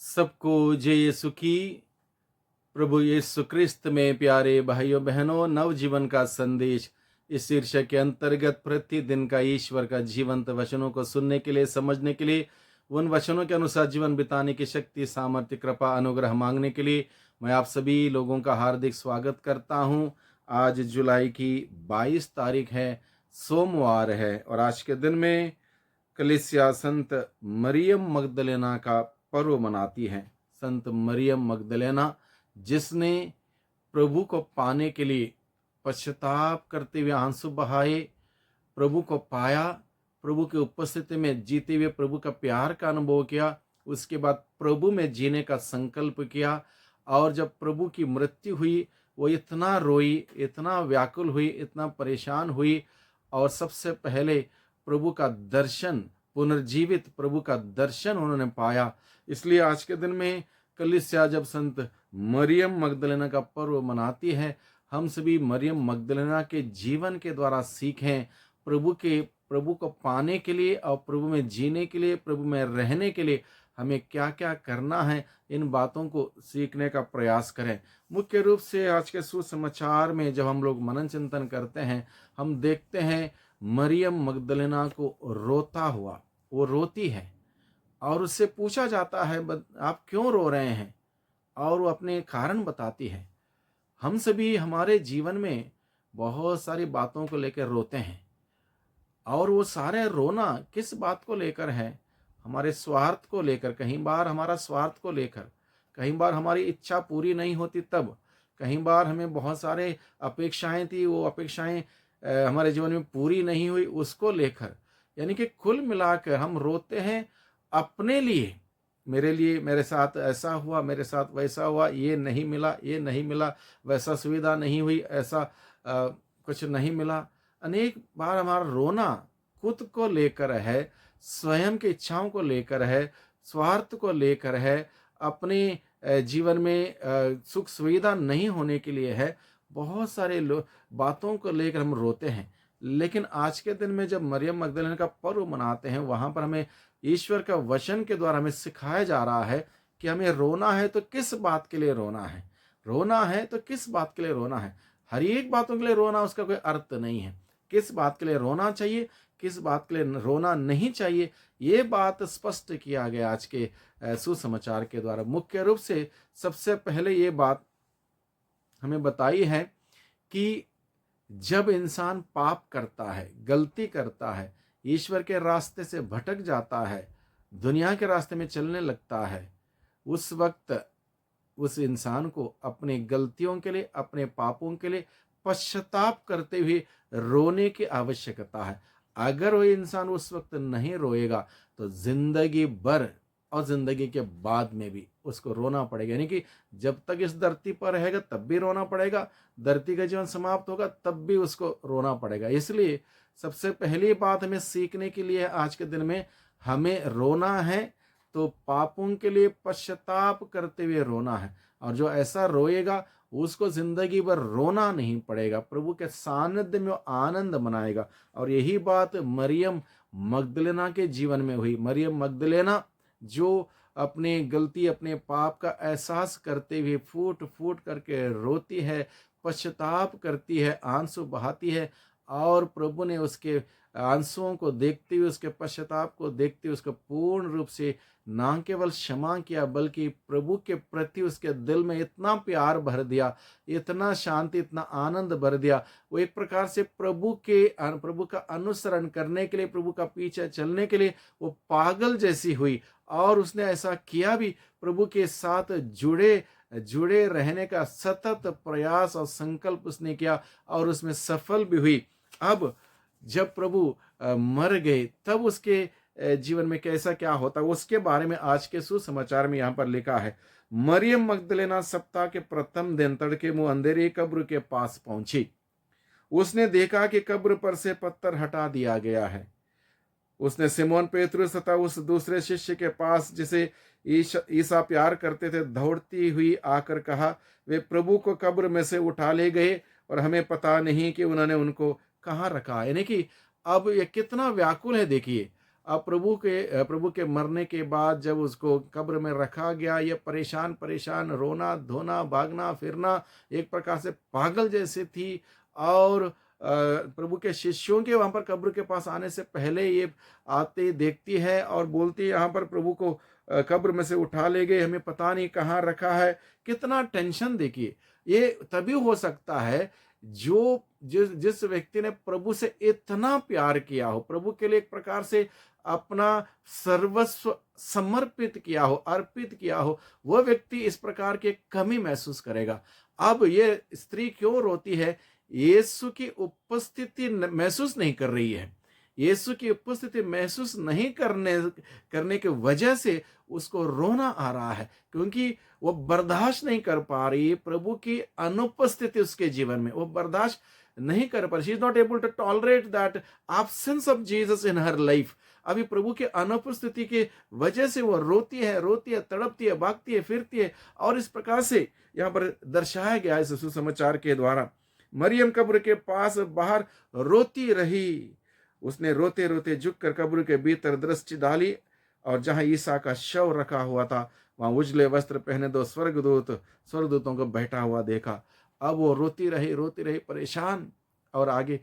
सबको जय यीशु की। प्रभु यीशु क्रिस्त में प्यारे भाइयों बहनों, नव जीवन का संदेश इस शीर्षक के अंतर्गत प्रतिदिन का ईश्वर का जीवंत वचनों को सुनने के लिए, समझने के लिए, उन वचनों के अनुसार जीवन बिताने की शक्ति, सामर्थ्य, कृपा, अनुग्रह मांगने के लिए मैं आप सभी लोगों का हार्दिक स्वागत करता हूं। आज जुलाई की 22 तारीख है, सोमवार है, और आज के दिन में कलीसिया संत मरियम मगदलेना का पर्व मनाती है। संत मरियम मगदलेना, जिसने प्रभु को पाने के लिए पश्चाताप करते हुए आंसू बहाए, प्रभु को पाया, प्रभु की उपस्थिति में जीते हुए प्रभु का प्यार का अनुभव किया, उसके बाद प्रभु में जीने का संकल्प किया। और जब प्रभु की मृत्यु हुई, वो इतना रोई, इतना व्याकुल हुई, इतना परेशान हुई, और सबसे पहले प्रभु का दर्शन, पुनर्जीवित प्रभु का दर्शन उन्होंने पाया। इसलिए आज के दिन में कलीसिया जब संत मरियम मगदलेना का पर्व मनाती है, हम सभी मरियम मगदलेना के जीवन के द्वारा सीखें प्रभु को पाने के लिए और प्रभु में जीने के लिए, प्रभु में रहने के लिए हमें क्या क्या करना है, इन बातों को सीखने का प्रयास करें। मुख्य रूप से आज के सुसमाचार में जब हम लोग मनन चिंतन करते हैं, हम देखते हैं मरियम मगदलेना को रोता हुआ, वो रोती है और उससे पूछा जाता है, आप क्यों रो रहे हैं?" और वो अपने कारण बताती है। हम सभी हमारे जीवन में बहुत सारी बातों को लेकर रोते हैं, और वो सारे रोना किस बात को लेकर है? हमारे स्वार्थ को लेकर, कहीं बार हमारा स्वार्थ को लेकर, कहीं बार हमारी इच्छा पूरी नहीं होती तब, कहीं बार हमें बहुत सारे अपेक्षाएं थी, वो अपेक्षाएं हमारे जीवन में पूरी नहीं हुई, उसको लेकर। यानी कि कुल मिलाकर हम रोते हैं अपने लिए। मेरे लिए, मेरे साथ ऐसा हुआ, मेरे साथ वैसा हुआ, ये नहीं मिला, ये नहीं मिला, वैसा सुविधा नहीं हुई, ऐसा कुछ नहीं मिला। अनेक बार हमारा रोना खुद को लेकर है, स्वयं की इच्छाओं को लेकर है, स्वार्थ को लेकर है, अपने जीवन में सुख सुविधा नहीं होने के लिए है। बहुत सारे बातों को लेकर हम रोते हैं। लेकिन आज के दिन में जब मरियम मगदलेना का पर्व मनाते हैं, वहां पर हमें ईश्वर का वचन के द्वारा हमें सिखाया जा रहा है कि हमें रोना है तो किस बात के लिए रोना है, रोना है तो किस बात के लिए रोना है। हर एक बातों के लिए रोना, उसका कोई अर्थ नहीं है। किस बात के लिए रोना चाहिए, किस बात के लिए रोना नहीं चाहिए, ये बात स्पष्ट किया गया आज के सुसमाचार के द्वारा। मुख्य रूप से सबसे पहले ये बात हमें बताई है कि जब इंसान पाप करता है, गलती करता है, ईश्वर के रास्ते से भटक जाता है, दुनिया के रास्ते में चलने लगता है, उस वक्त उस इंसान को अपनी गलतियों के लिए, अपने पापों के लिए पश्चाताप करते हुए रोने की आवश्यकता है। अगर वो इंसान उस वक्त नहीं रोएगा तो जिंदगी भर और जिंदगी के बाद में भी उसको रोना पड़ेगा। यानी कि जब तक इस धरती पर रहेगा तब भी रोना पड़ेगा, धरती का जीवन समाप्त होगा तब भी उसको रोना पड़ेगा। इसलिए सबसे पहली बात हमें सीखने के लिए आज के दिन में, हमें रोना है तो पापों के लिए पश्चाताप करते हुए रोना है। और जो ऐसा रोएगा उसको जिंदगी भर रोना नहीं पड़ेगा, प्रभु के सानिध्य में वो आनंद मनाएगा। और यही बात मरियम मगदलेना के जीवन में हुई। मरियम मगदलेना जो अपनी गलती, अपने पाप का एहसास करते हुए फूट फूट करके रोती है, पश्चाताप करती है, आंसू बहाती है, और प्रभु ने उसके आंसुओं को देखते हुए, उसके पश्चाताप को देखते हुए उसको पूर्ण रूप से ना केवल क्षमा किया, बल्कि प्रभु के प्रति उसके दिल में इतना प्यार भर दिया, इतना शांति, इतना आनंद भर दिया। वो एक प्रकार से प्रभु का अनुसरण करने के लिए, प्रभु का पीछे चलने के लिए वो पागल जैसी हुई। और उसने ऐसा किया भी, प्रभु के साथ जुड़े जुड़े रहने का सतत प्रयास और संकल्प उसने किया, और उसमें सफल भी हुई। अब जब प्रभु मर गए तब उसके जीवन में कैसा क्या होता, उसके बारे में आज के सुसमाचार में यहाँ पर लिखा है। मरियम मगदलेना सप्ताह के प्रथम दिन तड़के मुंह अंधेरी कब्र के पास पहुंची। उसने देखा कि कब्र पर से पत्थर हटा दिया गया है। उसने सिमोन पेतरुस तथा उस दूसरे शिष्य के पास, जिसे ईसा प्यार करते थे, दौड़ती हुई आकर कहा, वे प्रभु को कब्र में से उठा ले गए और हमें पता नहीं कि उन्होंने उनको कहाँ रखा। यानी कि अब ये कितना व्याकुल है, देखिए। अब प्रभु के मरने के बाद जब उसको कब्र में रखा गया, ये परेशान परेशान रोना धोना भागना फिरना, एक प्रकार से पागल जैसे थी। और प्रभु के शिष्यों के वहां पर कब्र के पास आने से पहले ये आते देखती है और बोलती है, यहाँ पर प्रभु को कब्र में से उठा ले गए, हमें पता नहीं कहाँ रखा है। कितना टेंशन देखिए। ये तभी हो सकता है जिस व्यक्ति ने प्रभु से इतना प्यार किया हो, प्रभु के लिए एक प्रकार से अपना सर्वस्व समर्पित किया हो, अर्पित किया हो, वह व्यक्ति इस प्रकार की कमी महसूस करेगा। अब ये स्त्री क्यों रोती है? यीशु की उपस्थिति महसूस नहीं कर रही है। यीशु की उपस्थिति महसूस नहीं करने की वजह से उसको रोना आ रहा है, क्योंकि वो बर्दाश्त नहीं कर पा रही प्रभु की अनुपस्थिति उसके जीवन में। वो बर्दाश्त नहीं कर पा रही। She is not able to tolerate that absence of Jesus in her life. अभी प्रभु की अनुपस्थिति की वजह से वो रोती है, तड़पती है, भागती है, फिरती है। और इस प्रकार से यहाँ पर दर्शाया गया है सुसमाचार के द्वारा। मरियम कब्र के पास बाहर रोती रही। उसने रोते रोते झुककर कब्र के भीतर दृष्टि डाली, और जहां ईसा का शव रखा हुआ था वहां उजले वस्त्र पहने दो स्वर्गदूतों को बैठा हुआ देखा। अब वो रोती रही परेशान। और आगे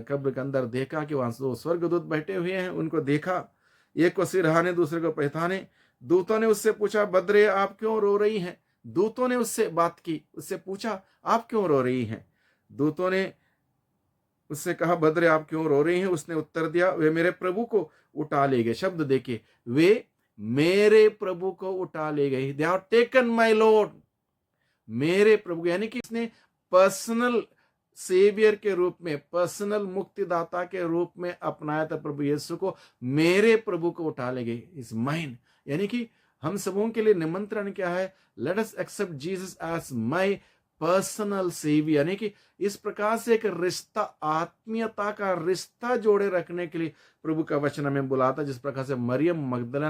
कब्र के अंदर देखा कि वहां दो स्वर्गदूत बैठे हुए हैं, उनको देखा, एक को सिरहाने दूसरे को पहचाने। दूतों ने उससे पूछा, बद्रे आप क्यों रो रही हैं? दूतों ने उससे बात की, उससे पूछा आप क्यों रो रही हैं? दूतों ने उससे कहा, बद्रे आप क्यों रो रही हैं? उसने उत्तर दिया, वे मेरे प्रभु को उठा ले गए। शब्द देखिए, वे मेरे प्रभु को उठा ले गए। They have taken my Lord. मेरे प्रभु, यानी कि इसने पर्सनल सेवियर के रूप में, पर्सनल मुक्तिदाता के रूप में अपनाया था प्रभु यीशु को। मेरे प्रभु को उठा ले गए, इज माइन। यानी कि हम सबों के लिए निमंत्रण क्या है? Let us accept Jesus as my personal saviour. यानी कि इस प्रकार से एक रिश्ता, आत्मीयता का रिश्ता जोड़े रखने के लिए प्रभु का वचन हमें बुलाता, जिस प्रकार से मरियम मगदलेना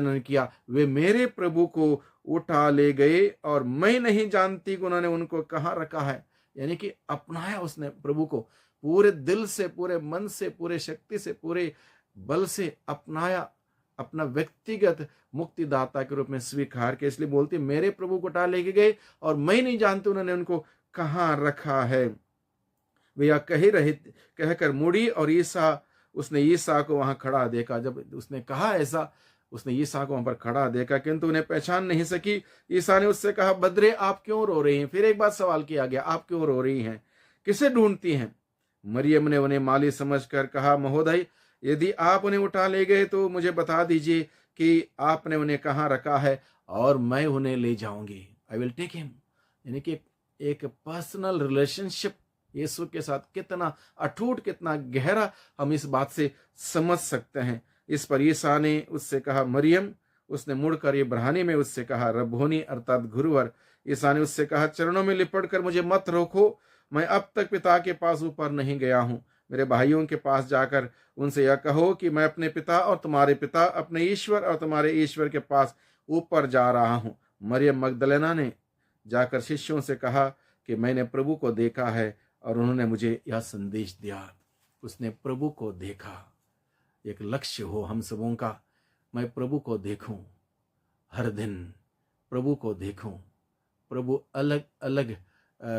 ने किया। वे मेरे प्रभु को उठा ले गए और मैं नहीं जानती कि उन्होंने उनको कहाँ रखा है। यानी कि अपनाया उसने प्रभु को, पूरे दिल से, पूरे मन से, पूरे शक्ति से, पूरे बल से अपनाया, अपना व्यक्तिगत मुक्तिदाता के रूप में स्वीकार के। इसलिए बोलती, मेरे प्रभु को उठा लेके गए और मैं नहीं जानती उन्होंने उनको कहाँ रखा है। वे यह कहकर मुड़ी और उसने ईसा को वहां खड़ा देखा। जब उसने कहा ऐसा, उसने ईसा को वहां पर खड़ा देखा, किंतु उन्हें पहचान नहीं सकी। ईसा ने उससे कहा, बद्रे आप क्यों रो रही हैं? फिर एक बार सवाल किया गया, आप क्यों रो रही हैं? किसे ढूंढती हैं? मरियम ने उन्हें माली समझकर कहा, महोदय, यदि आप उन्हें उठा ले गए तो मुझे बता दीजिए कि आपने उन्हें कहाँ रखा है और मैं उन्हें ले जाऊंगी। I will take him. यानी कि एक पर्सनल रिलेशनशिप यीशु के साथ कितना अटूट, कितना गहरा, हम इस बात से समझ सकते हैं। इस पर ईसा ने उससे कहा, मरियम। उसने मुड़कर इब्रानी में उससे कहा, रब्बोनी, अर्थात गुरुवर। ईसा ने उससे कहा, चरणों में लिपट कर मुझे मत रोको। मैं अब तक पिता के पास ऊपर नहीं गया हूं। मेरे भाइयों के पास जाकर उनसे यह कहो कि मैं अपने पिता और तुम्हारे पिता, अपने ईश्वर और तुम्हारे ईश्वर के पास ऊपर जा रहा हूं। मरियम मगदलेना ने जाकर शिष्यों से कहा कि मैंने प्रभु को देखा है और उन्होंने मुझे यह संदेश दिया। उसने प्रभु को देखा। एक लक्ष्य हो हम सबों का, मैं प्रभु को देखूं, हर दिन प्रभु को देखूं। प्रभु अलग अलग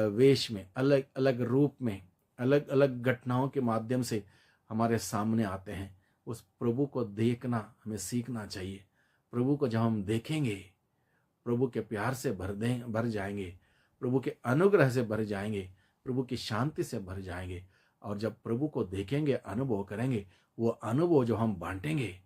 वेश में, अलग अलग रूप में, अलग अलग घटनाओं के माध्यम से हमारे सामने आते हैं। उस प्रभु को देखना हमें सीखना चाहिए। प्रभु को जब हम देखेंगे, प्रभु के प्यार से भर जाएंगे, प्रभु के अनुग्रह से भर जाएंगे, प्रभु की शांति से भर जाएंगे। और जब प्रभु को देखेंगे, अनुभव करेंगे, वो अनुभव जो हम बांटेंगे,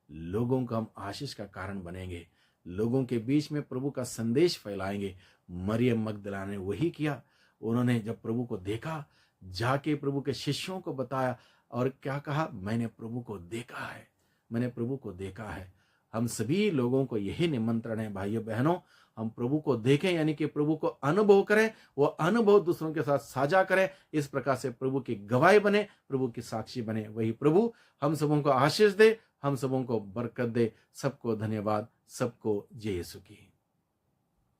लोगों को हम आशीष का कारण बनेंगे, लोगों के बीच में प्रभु का संदेश फैलाएंगे। मरियम मगदलेना ने वही किया। उन्होंने जब प्रभु को देखा, जाके प्रभु के शिष्यों को बताया और क्या कहा, मैंने प्रभु को देखा है, मैंने प्रभु को देखा है। हम सभी लोगों को यही निमंत्रण है, भाइयों बहनों, हम प्रभु को देखें, यानी कि प्रभु को अनुभव करें, वो अनुभव दूसरों के साथ साझा करें। इस प्रकार से प्रभु की गवाही बने, प्रभु की साक्षी बने। वही प्रभु हम सबों को आशीष दे, हम सबों को बरकत दे। सबको धन्यवाद, सबको जय यीशु की।